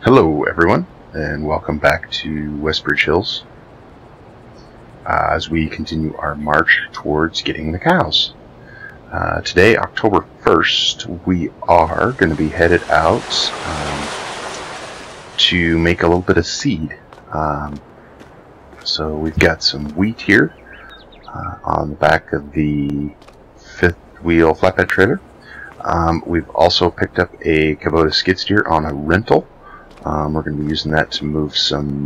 Hello everyone, and welcome back to Westbridge Hills as we continue our march towards getting the cows. Today, October 1st, we are going to be headed out to make a little bit of seed. So we've got some wheat here on the back of the fifth wheel flatbed trailer. We've also picked up a Kubota skid steer on a rental. We're going to be using that to move some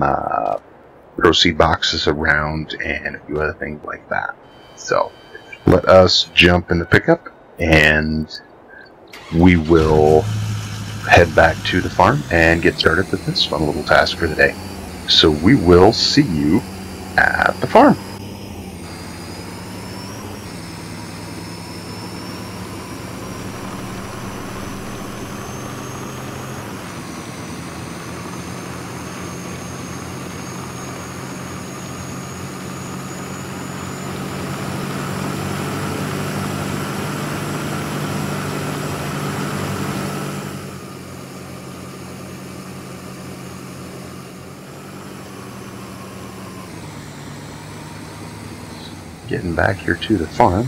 grow seed boxes around and a few other things like that. So let us jump in the pickup and we will head back to the farm and get started with this fun little task for the day. So we will see you at the farm. Getting back here to the farm,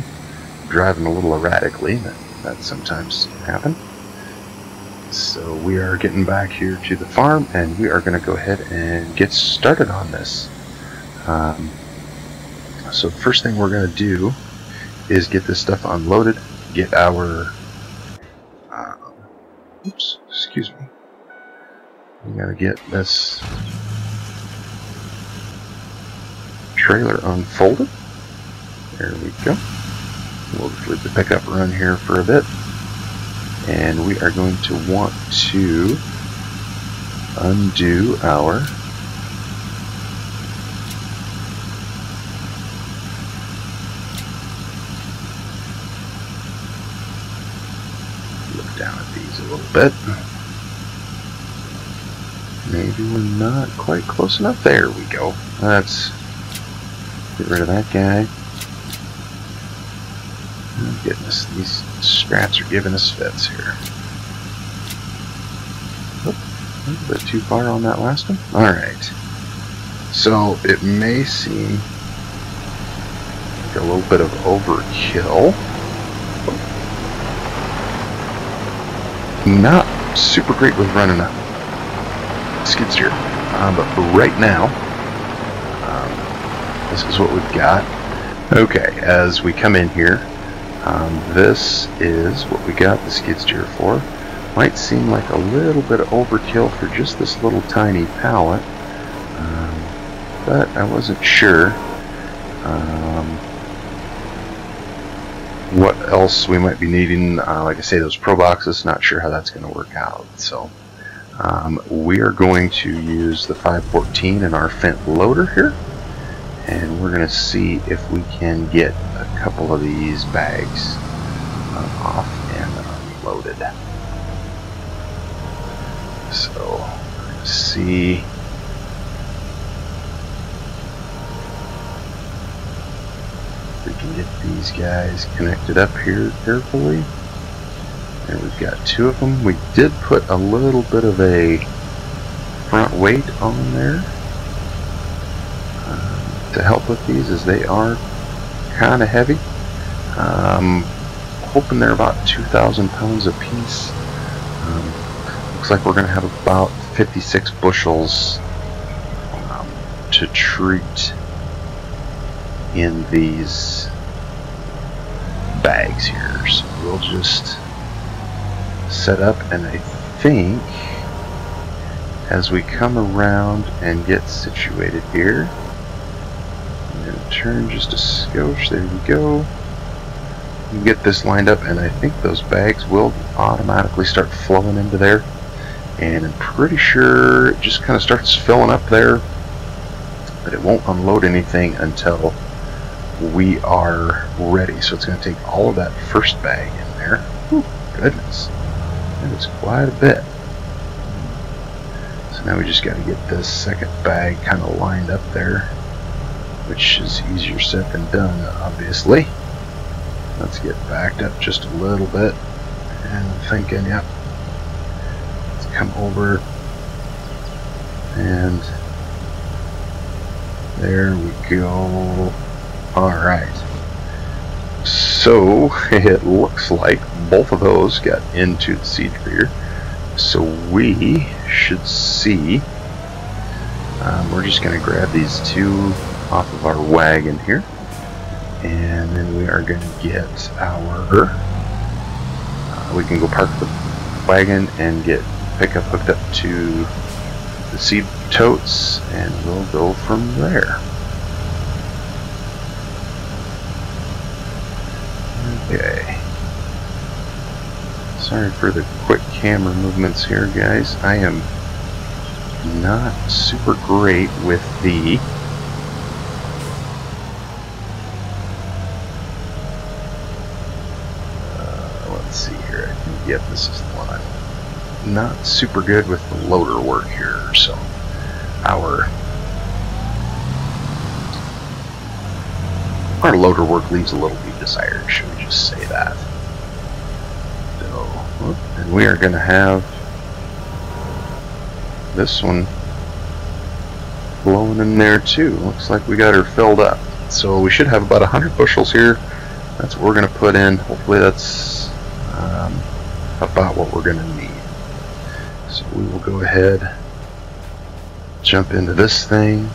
driving a little erratically, that sometimes happens. So we are getting back here to the farm and we are going to go ahead and get started on this. So the first thing we're going to do is get this stuff unloaded, get our oops, excuse me. We got to get this trailer unfolded. There we go. We'll just leave the pickup run here for a bit. And we are going to want to undo our look down at these a little bit. Maybe we're not quite close enough. There we go. Let's get rid of that guy. Oh, goodness, these straps are giving us fits here. Oop, a little bit too far on that last one. Alright. So, it may seem like a little bit of overkill. Not super great with running a skid steer. But for right now, this is what we've got. Okay, as we come in here, this is what we got the skid steer for. Might seem like a little bit of overkill for just this little tiny pallet, but I wasn't sure what else we might be needing. Like I say, those pro boxes, not sure how that's going to work out. So we are going to use the 514 in our Fendt loader here. And we're going to see if we can get a couple of these bags off and unloaded. So, we're going to see if we can get these guys connected up here carefully. And we've got two of them. We did put a little bit of a front weight on there to help with these, as they are kind of heavy. Hoping they're about 2,000 pounds a piece. Looks like we're going to have about 56 bushels to treat in these bags here. So we'll just set up, and I think as we come around and get situated here, turn just a skosh. There we go. You can get this lined up, and I think those bags will automatically start flowing into there. And I'm pretty sure it just kind of starts filling up there, but it won't unload anything until we are ready. So it's going to take all of that first bag in there. Whew, goodness, that is quite a bit. So now we just got to get this second bag kind of lined up there, which is easier said than done, obviously. Let's get backed up just a little bit, and I'm thinking, yep, let's come over And there we go. Alright. So it looks like both of those got into the seed treater. So we should see. We're just going to grab these two off of our wagon here. And then we are going to get our. We can go park the wagon and get pickup hooked up to the seed totes, and we'll go from there. Okay. Sorry for the quick camera movements here, guys. I am not super great with the let's see here. I think, yep, this is the one. I'm not super good with the loader work here, so our loader work leaves a little bit desired, should we just say that. So, and we are going to have this one blowing in there too. Looks like we got her filled up. So we should have about 100 bushels here. That's what we're going to put in. Hopefully that's about what we're going to need. So we will go ahead, jump into this thing.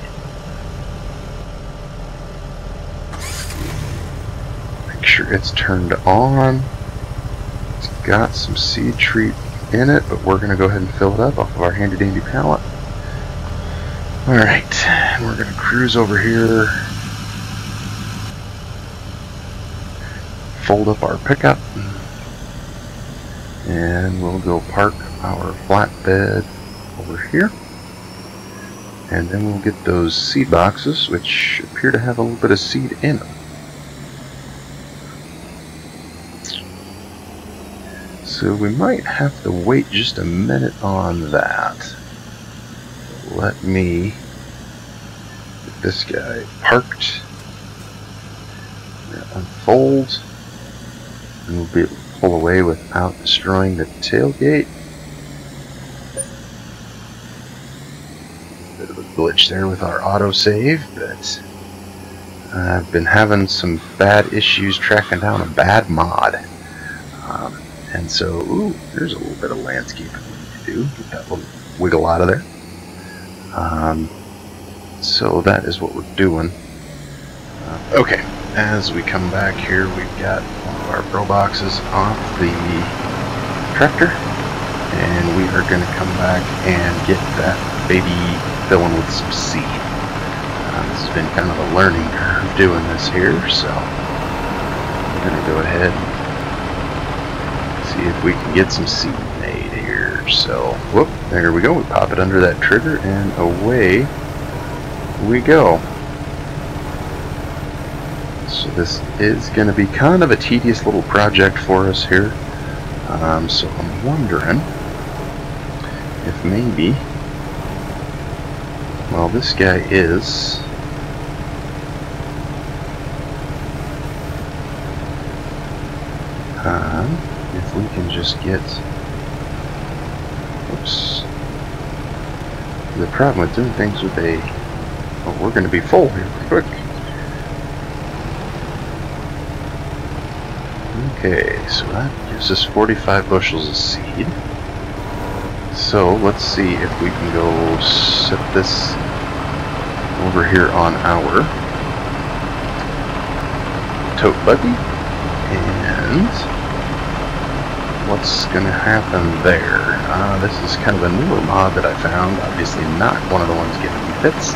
Make sure it's turned on. It's got some seed treat in it, but we're going to go ahead and fill it up off of our handy dandy pallet. Alright, and we're going to cruise over here, fold up our pickup, and we'll go park our flatbed over here, and then we'll get those seed boxes, which appear to have a little bit of seed in them. So we might have to wait just a minute on that. Let me get this guy parked, unfold, and we'll be able to pull away without destroying the tailgate. Bit of a glitch there with our autosave, but I've been having some bad issues tracking down a bad mod. And so, ooh, there's a little bit of landscaping we need to do. Get that little wiggle out of there. So that is what we're doing. Okay, as we come back here, we've got our pro boxes off the tractor, and we are going to come back and get that baby filling with some seed. This has been kind of a learning curve doing this here, so I'm going to go ahead and see if we can get some seed made here. So, whoop, there we go. We pop it under that trigger, and away we go. So this is going to be kind of a tedious little project for us here. So I'm wondering if maybe, well, this guy is if we can just get, oops, the problem with doing things with a, oh, we're going to be full here quick. Okay, so that gives us 45 bushels of seed. So let's see if we can go set this over here on our tote buggy, and what's going to happen there? This is kind of a newer mod that I found, obviously not one of the ones giving me fits,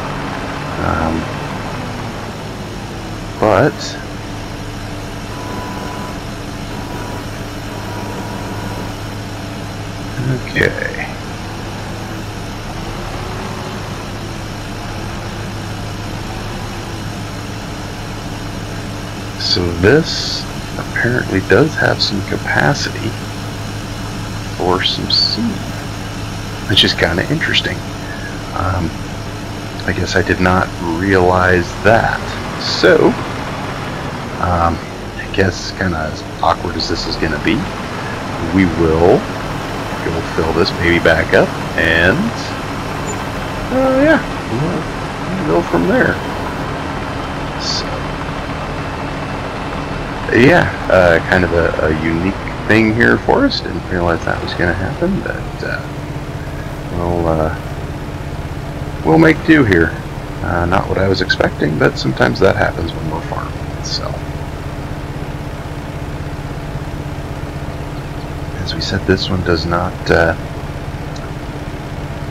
but okay. So this apparently does have some capacity for some seed, which is kind of interesting. I guess I did not realize that. So, I guess kind of as awkward as this is going to be, we will go fill this baby back up, and from there. So, yeah, kind of a unique thing here for us. Didn't realize that was going to happen, but we'll make do here. Not what I was expecting, but sometimes that happens when we're farming. So, as we said, this one does not.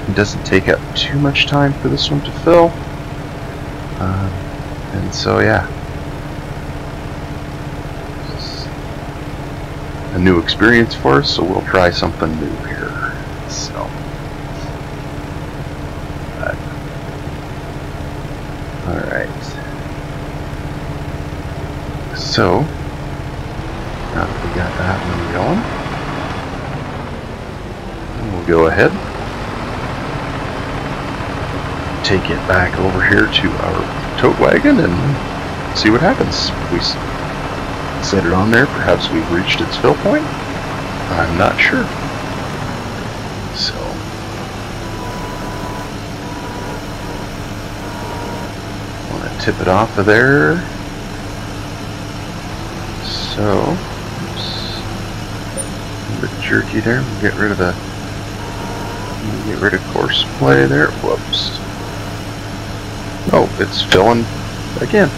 It doesn't take up too much time for this one to fill, and so yeah, it's a new experience for us. So we'll try something new here. So, all right. So now that we got that one going, we'll go ahead. Take it back over here to our tote wagon and see what happens. If we set it on there, perhaps we've reached its fill point. I'm not sure. So, want to tip it off of there. So, oops, a bit jerky there. We'll get rid of the. Get rid of course play there. Whoops. Oh, it's filling again.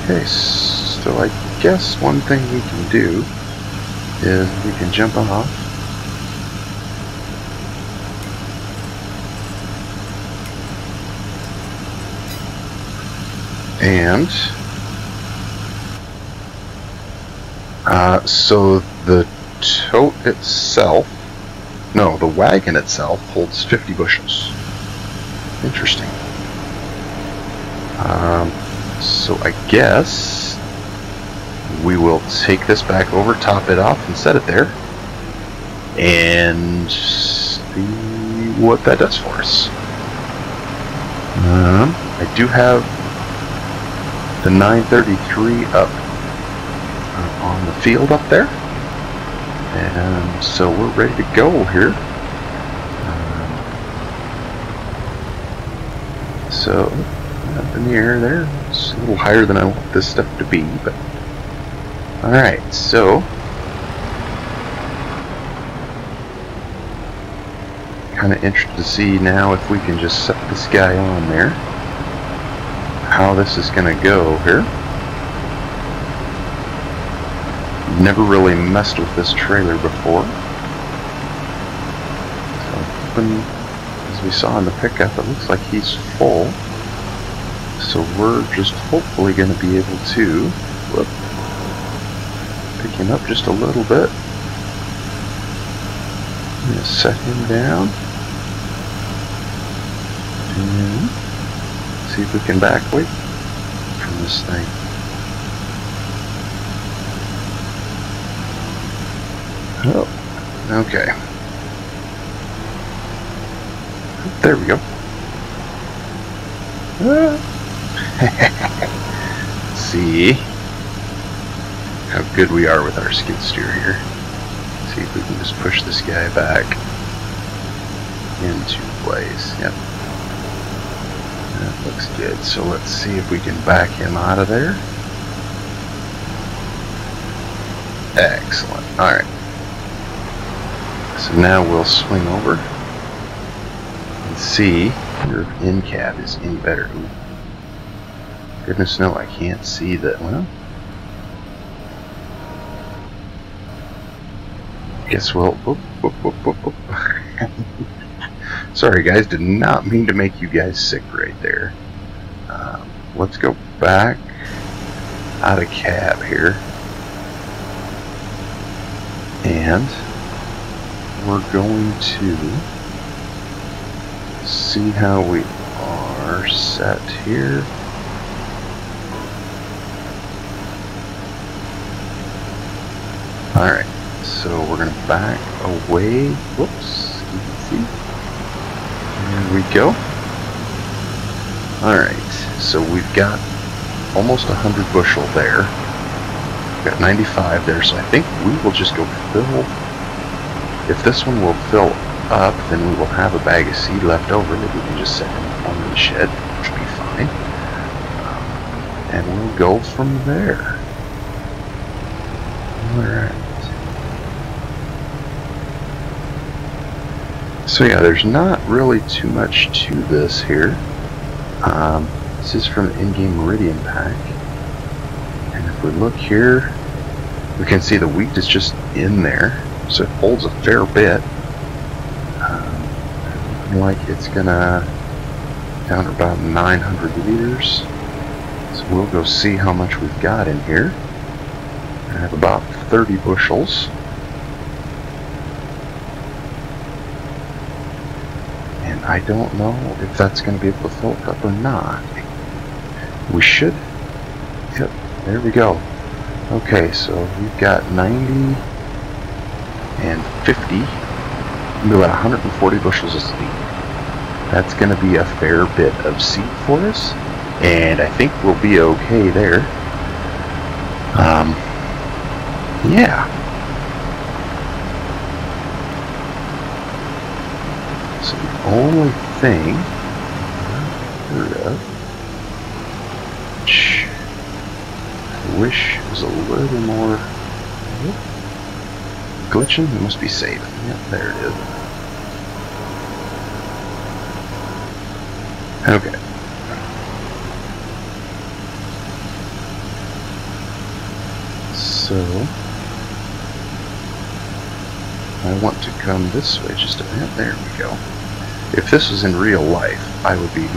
Okay, so I guess one thing we can do is we can jump off. And so the tote itself, no, the wagon itself holds 50 bushels. Interesting. So I guess we will take this back over, top it off, and set it there, and see what that does for us. I do have the 933 up on the field up there, and so we're ready to go here. So, up in the air there, it's a little higher than I want this stuff to be, but alright, so kind of interested to see now if we can just set this guy on there, how this is going to go here. Never really messed with this trailer before, so as we saw in the pickup, it looks like he's full. So we're just hopefully going to be able to pick him up just a little bit. I'm going to set him down and see if we can back away from this thing. Oh, okay. There we go. See how good we are with our skid steer here. See if we can just push this guy back into place. Yep. That looks good. So let's see if we can back him out of there. Excellent. Alright. So now we'll swing over and see your end cap is any better. Ooh. Goodness no, I can't see that. Well, guess we'll. Whoop, whoop, whoop, whoop, whoop. Sorry guys, did not mean to make you guys sick right there. Let's go back out of cab here, and we're going to see how we are set here. Alright, so we're going to back away. Whoops, easy. There we go. Alright, so we've got almost 100 bushel there. We've got 95 there, so I think we will just go fill. If this one will fill up, then we will have a bag of seed left over that we can just set in the under the shed, which would be fine. And we'll go from there. Alright. So yeah, there's not really too much to this here. This is from the in-game Meridian pack. And if we look here, we can see the wheat is just in there. So it holds a fair bit. Looking like it's gonna down to about 900 liters. So we'll go see how much we've got in here. I have about 30 bushels. And I don't know if that's going to be able to fill it up or not. We should. Yep, there we go. Okay, so we've got 90 and 50. We've got 140 bushels of seed. That's going to be a fair bit of seed for us. And I think we'll be okay there. Yeah. So the only thing which I wish was a little more glitching. It must be saved. Yep, there it is. Okay. So I want to come this way just a bit. There we go. If this was in real life, I would be a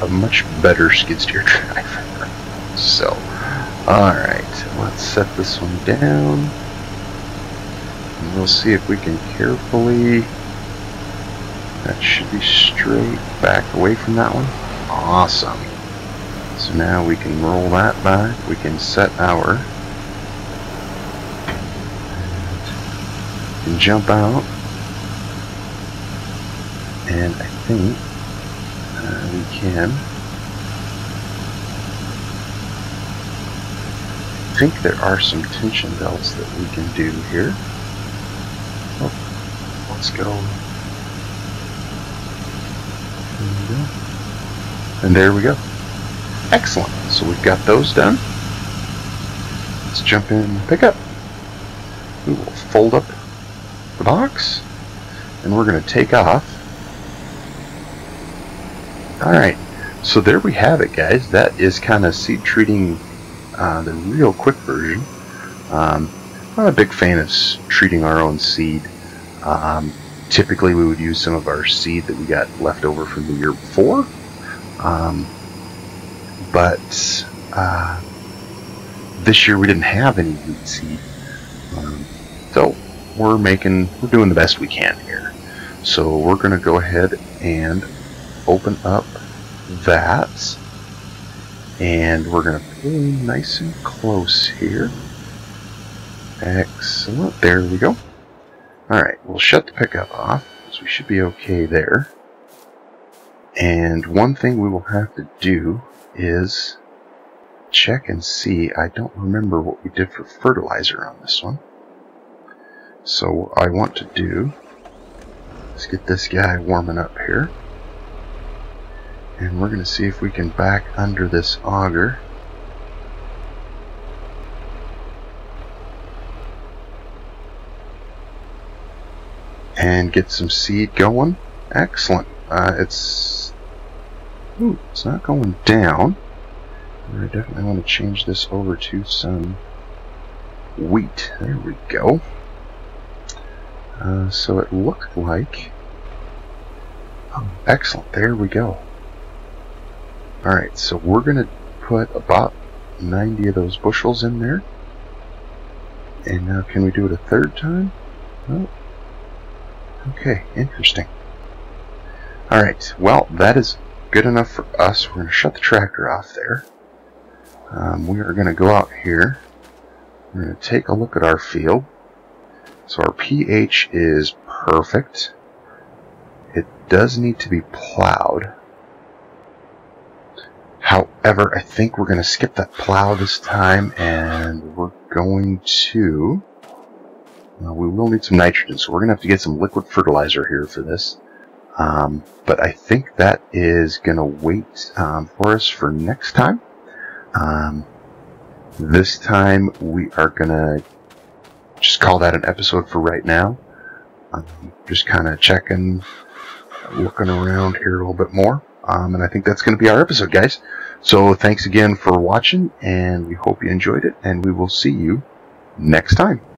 much better skid steer driver. So, alright, let's set this one down. And we'll see if we can carefully... That should be straight back away from that one. Awesome. So now we can roll that back. We can set our... and jump out. And I think we can... I think there are some tension belts that we can do here. Oh, let's go. And there we go. Excellent. So we've got those done. Let's jump in and pick up. We will fold up the box and we're going to take off. Alright, so there we have it, guys. That is kind of seed treating the real quick version. I'm not a big fan of treating our own seed. Typically we would use some of our seed that we got left over from the year before. But this year we didn't have any wheat seed. So we're doing the best we can here. So we're going to go ahead and open up that. And we're going to pull nice and close here. Excellent. There we go. Alright, we'll shut the pickup off, so we should be okay there. And one thing we will have to do is check and see. I don't remember what we did for fertilizer on this one. So what I want to do is get this guy warming up here. And we're going to see if we can back under this auger. And get some seed going. Excellent. It's not going down. I definitely want to change this over to some wheat. There we go. So it looked like... Oh, excellent. There we go. Alright, so we're going to put about 90 of those bushels in there. And now can we do it a third time? Oh. Okay, interesting. Alright, well, that is good enough for us. We're going to shut the tractor off there. We are going to go out here. We're going to take a look at our field. So our pH is perfect. It does need to be plowed. However, I think we're going to skip that plow this time, and we're going to... we will need some nitrogen, so we're going to have to get some liquid fertilizer here for this. But I think that is going to wait for us for next time. This time we are going to just call that an episode for right now. Just kind of checking, looking around here a little bit more. And I think that's going to be our episode, guys. So thanks again for watching, and we hope you enjoyed it, and we will see you next time.